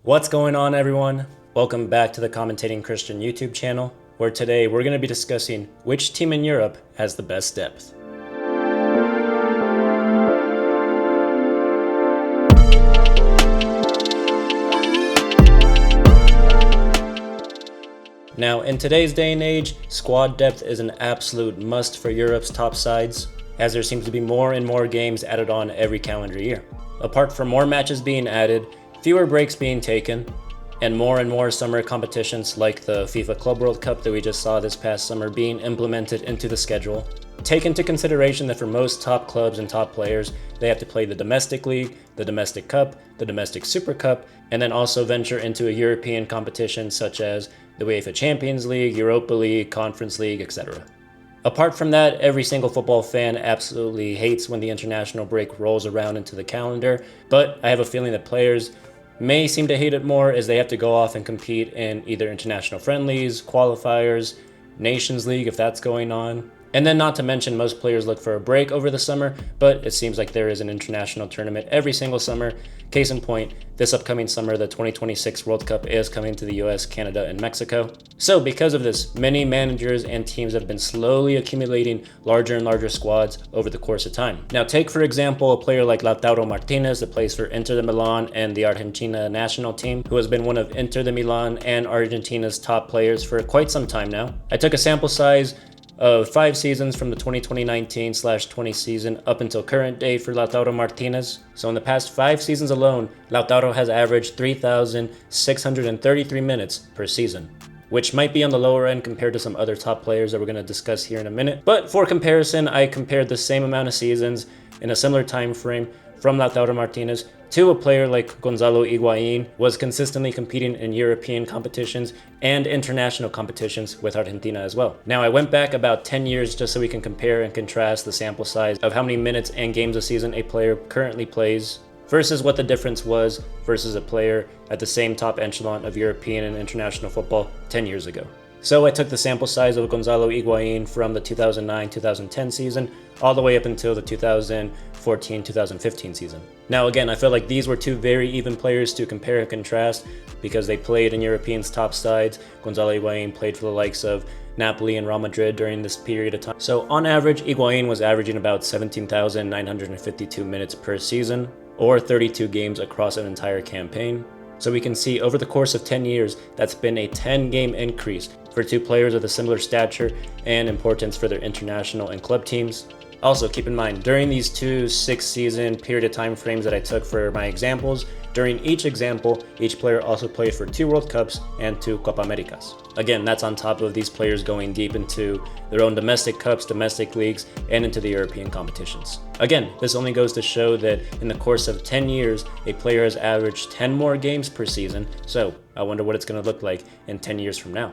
What's going on, everyone? Welcome back to the Commentating Christian YouTube channel, where today we're going to be discussing which team in Europe has the best depth. Now, in today's day and age, squad depth is an absolute must for Europe's top sides, as there seems to be more and more games added on every calendar year. Apart from more matches being added, fewer breaks being taken, and more summer competitions like the FIFA Club World Cup that we just saw this past summer being implemented into the schedule. Take into consideration that for most top clubs and top players, they have to play the domestic league, the domestic cup, the domestic super cup, and then also venture into a European competition such as the UEFA Champions League, Europa League, Conference League, etc. Apart from that, every single football fan absolutely hates when the international break rolls around into the calendar, but I have a feeling that players may seem to hate it more as they have to go off and compete in either international friendlies, qualifiers, Nations League if that's going on. And then not to mention most players look for a break over the summer, but it seems like there is an international tournament every single summer. Case in point, this upcoming summer, the 2026 World Cup is coming to the US, Canada, and Mexico. So because of this, many managers and teams have been slowly accumulating larger and larger squads over the course of time. Now take for example a player like Lautaro Martinez that plays for Inter de Milan and the Argentina national team, who has been one of Inter de Milan and Argentina's top players for quite some time now. I took a sample size of 5 seasons from the 2020-19/20 season up until current day for Lautaro Martinez. So in the past 5 seasons alone, Lautaro has averaged 3,633 minutes per season, which might be on the lower end compared to some other top players that we're going to discuss here in a minute. But for comparison, I compared the same amount of seasons in a similar time frame from Lautaro Martinez to a player like Gonzalo Higuain, was consistently competing in European competitions and international competitions with Argentina as well. Now I went back about 10 years just so we can compare and contrast the sample size of how many minutes and games a season a player currently plays versus what the difference was versus a player at the same top echelon of European and international football 10 years ago. So I took the sample size of Gonzalo Higuain from the 2009-2010 season all the way up until the 2014-2015 season. Now again, I feel like these were two very even players to compare and contrast because they played in Europeans' top sides. Gonzalo Higuain played for the likes of Napoli and Real Madrid during this period of time. So on average, Higuain was averaging about 17,952 minutes per season, or 32 games across an entire campaign. So we can see over the course of 10 years, that's been a 10-game increase for two players of a similar stature and importance for their international and club teams. Also, keep in mind, during these 2 6-season period of time frames that I took for my examples, during each example, each player also played for 2 World Cups and 2 Copa Americas. Again, that's on top of these players going deep into their own domestic cups, domestic leagues, and into the European competitions. Again, this only goes to show that in the course of 10 years, a player has averaged 10 more games per season, so I wonder what it's going to look like in 10 years from now.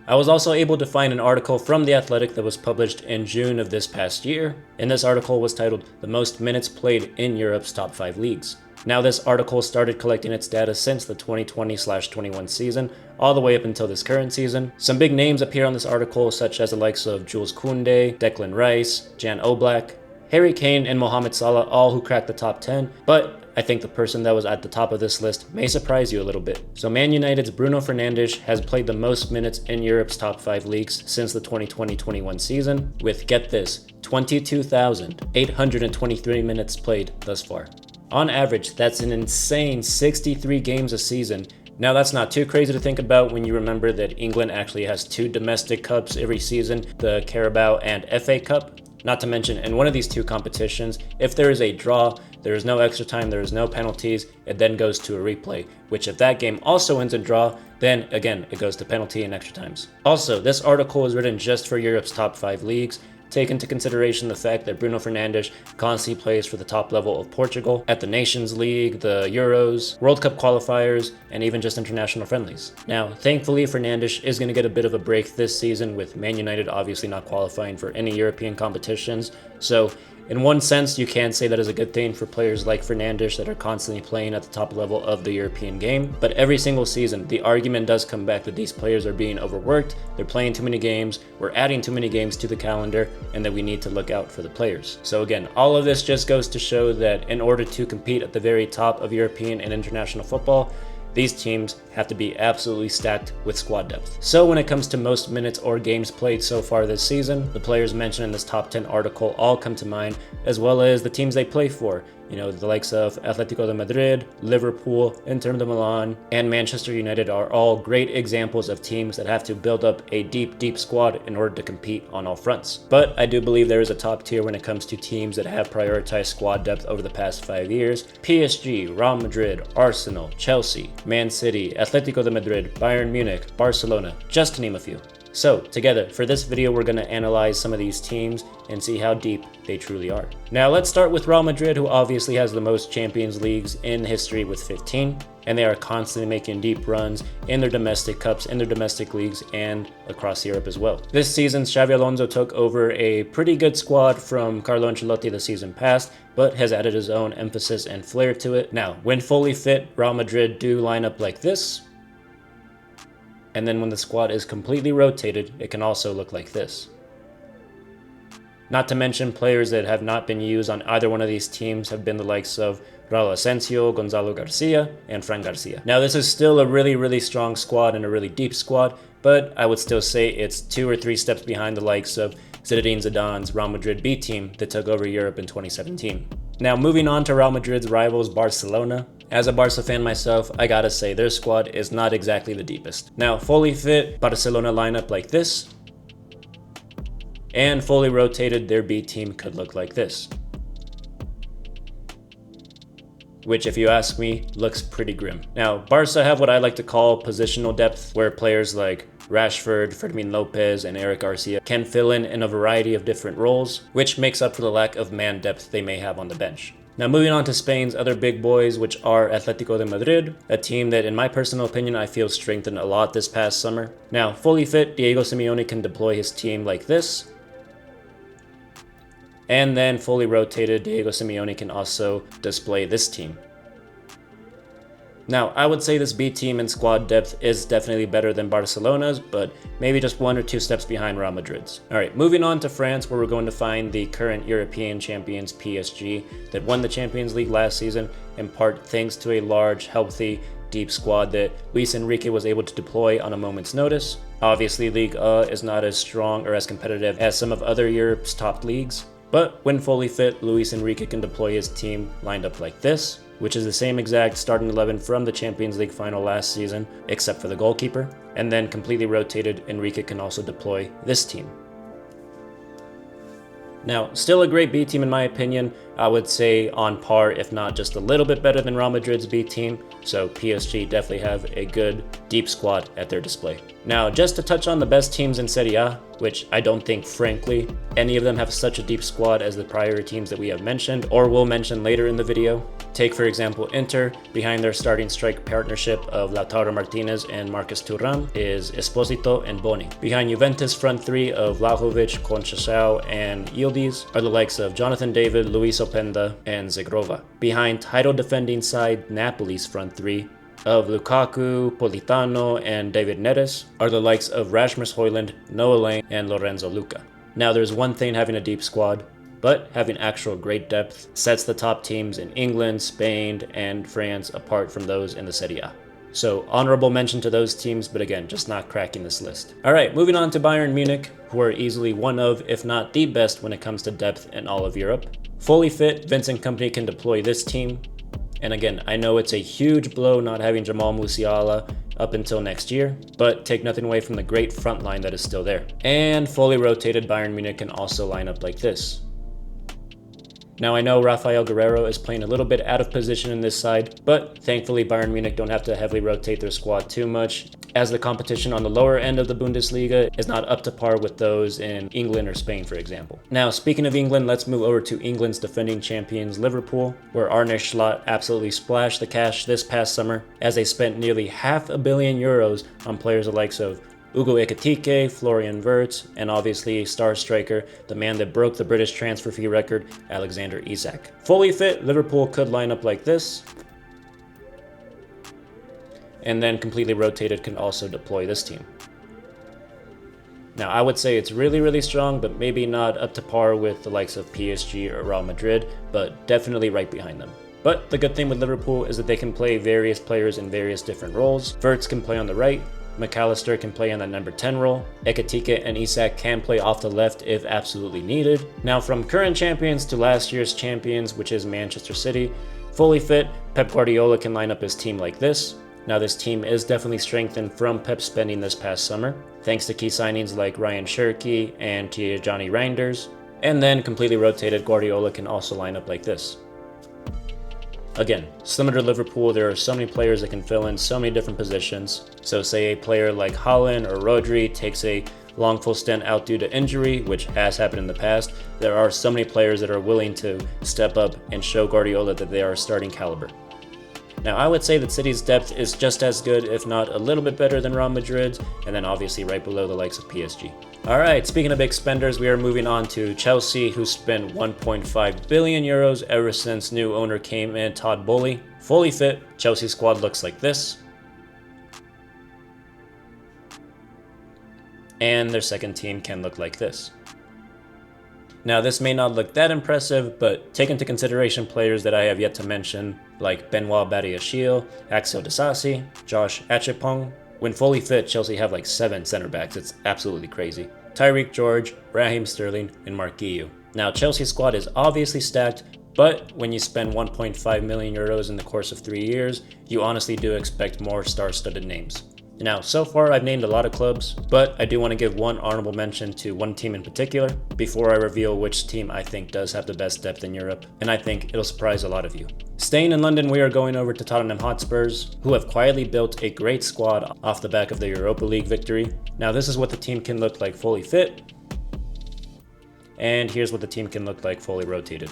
I was also able to find an article from The Athletic that was published in June of this past year, and this article was titled "The Most Minutes Played in Europe's Top 5 Leagues." Now this article started collecting its data since the 2020-21 season, all the way up until this current season. Some big names appear on this article such as the likes of Jules Koundé, Declan Rice, Jan Oblak, Harry Kane, and Mohamed Salah, all who cracked the top 10, but I think the person that was at the top of this list may surprise you a little bit. So Man United's Bruno Fernandes has played the most minutes in Europe's top 5 leagues since the 2020-21 season, with, get this, 22,823 minutes played thus far. On average, that's an insane 63 games a season. Now that's not too crazy to think about when you remember that England actually has 2 domestic cups every season, the Carabao and FA Cup. Not to mention, in one of these 2 competitions, if there is a draw, there is no extra time, there is no penalties, it then goes to a replay, which if that game also ends in draw, then again, it goes to penalty and extra times. Also, this article was written just for Europe's top 5 leagues. Take into consideration the fact that Bruno Fernandes constantly plays for the top level of Portugal at the Nations League, the Euros, World Cup qualifiers, and even just international friendlies. Now, thankfully, Fernandes is going to get a bit of a break this season, with Man United obviously not qualifying for any European competitions. So in one sense, you can say that is a good thing for players like Fernandes that are constantly playing at the top level of the European game. But every single season, the argument does come back that these players are being overworked, they're playing too many games, we're adding too many games to the calendar, and that we need to look out for the players. So again, all of this just goes to show that in order to compete at the very top of European and international football, these teams have to be absolutely stacked with squad depth. So when it comes to most minutes or games played so far this season, the players mentioned in this top 10 article all come to mind, as well as the teams they play for. You know, the likes of Atletico de Madrid, Liverpool, Inter de Milan, and Manchester United are all great examples of teams that have to build up a deep squad in order to compete on all fronts. But I do believe there is a top tier when it comes to teams that have prioritized squad depth over the past 5 years. PSG, Real Madrid, Arsenal, Chelsea, Man City, Atletico de Madrid, Bayern Munich, Barcelona, just to name a few. So, together, for this video, we're going to analyze some of these teams and see how deep they truly are. Now, let's start with Real Madrid, who obviously has the most Champions Leagues in history with 15, and they are constantly making deep runs in their domestic cups, in their domestic leagues, and across Europe as well. This season, Xabi Alonso took over a pretty good squad from Carlo Ancelotti the season past, but has added his own emphasis and flair to it. Now, when fully fit, Real Madrid do line up like this. And then when the squad is completely rotated, it can also look like this. Not to mention players that have not been used on either one of these teams have been the likes of Raul Asensio, Gonzalo Garcia, and Fran Garcia. Now this is still a really strong squad and a really deep squad, but I would still say it's 2 or 3 steps behind the likes of Zinedine Zidane's Real Madrid B team that took over Europe in 2017. Now moving on to Real Madrid's rivals Barcelona. As a Barca fan myself, I gotta say their squad is not exactly the deepest. Now fully fit, Barcelona lineup like this, and fully rotated, their B team could look like this. Which, if you ask me, looks pretty grim. Now, Barca have what I like to call positional depth, where players like Rashford, Fermin Lopez, and Eric Garcia can fill in a variety of different roles, which makes up for the lack of man depth they may have on the bench. Now moving on to Spain's other big boys, which are Atletico de Madrid, a team that in my personal opinion I feel strengthened a lot this past summer. Now fully fit, Diego Simeone can deploy his team like this. And then fully rotated, Diego Simeone can also display this team. Now, I would say this B team in squad depth is definitely better than Barcelona's, but maybe just 1 or 2 steps behind Real Madrid's. Alright, moving on to France, where we're going to find the current European champions PSG that won the Champions League last season, in part thanks to a large, healthy, deep squad that Luis Enrique was able to deploy on a moment's notice. Obviously, Ligue 1 is not as strong or as competitive as some of other Europe's top leagues, but when fully fit, Luis Enrique can deploy his team lined up like this, which is the same exact starting 11 from the Champions League final last season, except for the goalkeeper. And then completely rotated, Enrique can also deploy this team. Now, still a great B team in my opinion. I would say on par, if not just a little bit better than Real Madrid's B team. So PSG definitely have a good, deep squad at their display. Now, just to touch on the best teams in Serie A, which I don't think, frankly, any of them have such a deep squad as the prior teams that we have mentioned, or will mention later in the video. Take, for example, Inter. Behind their starting strike partnership of Lautaro Martinez and Marcus Thuram is Esposito and Boni. Behind Juventus front 3 of Vlahovic, Conceição, and Yildiz are the likes of Jonathan David, Luis Openda, and Zegrova. Behind title defending side Napoli's front 3 of Lukaku, Politano, and David Neres are the likes of Rasmus Højlund, Noah Lang, and Lorenzo Luca. Now there's one thing having a deep squad, but having actual great depth sets the top teams in England, Spain, and France apart from those in the Serie A. So honorable mention to those teams, but again, just not cracking this list. Alright, moving on to Bayern Munich, who are easily one of, if not the best when it comes to depth in all of Europe. Fully fit, Vincent Kompany can deploy this team. And again, I know it's a huge blow not having Jamal Musiala up until next year, but take nothing away from the great front line that is still there. And fully rotated Bayern Munich can also line up like this. Now I know Rafael Guerreiro is playing a little bit out of position in this side, but thankfully Bayern Munich don't have to heavily rotate their squad too much, as the competition on the lower end of the Bundesliga is not up to par with those in England or Spain, for example. Now speaking of England, let's move over to England's defending champions Liverpool, where Arne Slot absolutely splashed the cash this past summer, as they spent nearly €500 million on players the likes of Ugo Ekitike, Florian Wirtz, and obviously star striker, the man that broke the British transfer fee record, Alexander Isak. Fully fit, Liverpool could line up like this, and then completely rotated can also deploy this team. Now I would say it's really strong, but maybe not up to par with the likes of PSG or Real Madrid, but definitely right behind them. But the good thing with Liverpool is that they can play various players in various different roles. Wirtz can play on the right, McAllister can play in that number 10 role, Ekitike and Isak can play off the left if absolutely needed. Now from current champions to last year's champions, which is Manchester City, fully fit, Pep Guardiola can line up his team like this. Now this team is definitely strengthened from Pep's spending this past summer, thanks to key signings like Ryan Cherki and Tijjani Reinders. And then completely rotated, Guardiola can also line up like this. Again, similar to Liverpool, there are so many players that can fill in so many different positions. So say a player like Haaland or Rodri takes a long full stint out due to injury, which has happened in the past, there are so many players that are willing to step up and show Guardiola that they are starting caliber. Now I would say that City's depth is just as good, if not a little bit better than Real Madrid's, and then obviously right below the likes of PSG. Alright, speaking of big spenders, we are moving on to Chelsea, who spent 1.5 billion euros ever since new owner came in, Todd Boehly. Fully fit, Chelsea squad looks like this. And their second team can look like this. Now this may not look that impressive, but take into consideration players that I have yet to mention, like Benoit Badiashile, Axel Disasi, Josh Achepong. When fully fit, Chelsea have like 7 center backs, it's absolutely crazy. Tyreek George, Raheem Sterling, and Mark Guiu. Now Chelsea's squad is obviously stacked, but when you spend 1.5 million euros in the course of 3 years, you honestly do expect more star-studded names. Now, so far I've named a lot of clubs, but I do want to give one honorable mention to one team in particular before I reveal which team I think does have the best depth in Europe, and I think it'll surprise a lot of you. Staying in London, we are going over to Tottenham Hotspurs, who have quietly built a great squad off the back of the Europa League victory. Now this is what the team can look like fully fit, and here's what the team can look like fully rotated.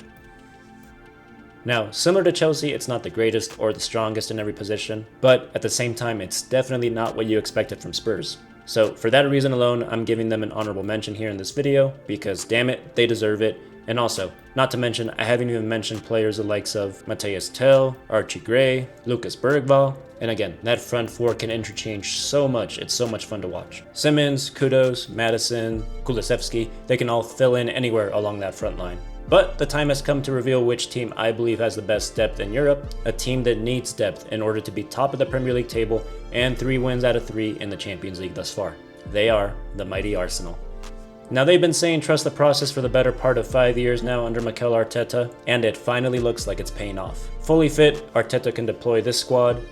Now, similar to Chelsea, it's not the greatest or the strongest in every position, but at the same time, it's definitely not what you expected from Spurs. So for that reason alone, I'm giving them an honorable mention here in this video, because damn it, they deserve it. And also, not to mention, I haven't even mentioned players the likes of Matthias Tell, Archie Gray, Lucas Bergvall, and again, that front four can interchange so much, it's so much fun to watch. Simmons, Kudos, Madison, Kulusevski, they can all fill in anywhere along that front line. But the time has come to reveal which team I believe has the best depth in Europe, a team that needs depth in order to be top of the Premier League table and 3 wins out of 3 in the Champions League thus far. They are the mighty Arsenal. Now they've been saying trust the process for the better part of 5 years now under Mikel Arteta, and it finally looks like it's paying off. Fully fit, Arteta can deploy this squad,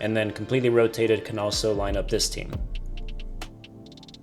and then completely rotated can also line up this team.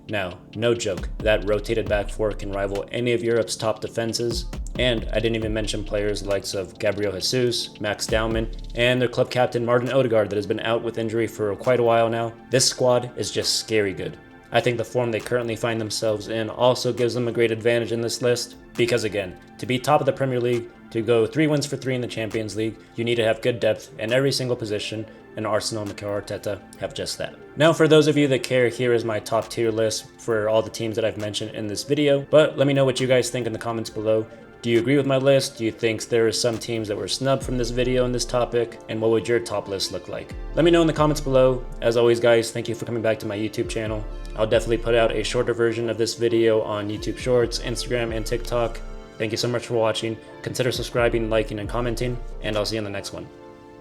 Now, no joke, that rotated back four can rival any of Europe's top defenses, and I didn't even mention players likes of Gabriel Jesus, Max Dowman, and their club captain Martin Odegaard that has been out with injury for quite a while now. This squad is just scary good. I think the form they currently find themselves in also gives them a great advantage in this list, because again, to be top of the Premier League, to go 3 wins for 3 in the Champions League, you need to have good depth in every single position, and Arsenal and Mikel Arteta have just that. Now for those of you that care, here is my top tier list for all the teams that I've mentioned in this video, but let me know what you guys think in the comments below. Do you agree with my list? Do you think there are some teams that were snubbed from this video and this topic? And what would your top list look like? Let me know in the comments below. As always guys, thank you for coming back to my YouTube channel. I'll definitely put out a shorter version of this video on YouTube Shorts, Instagram, and TikTok. Thank you so much for watching. Consider subscribing, liking, and commenting, and I'll see you in the next one.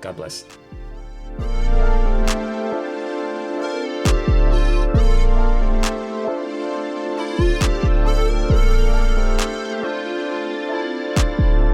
God bless.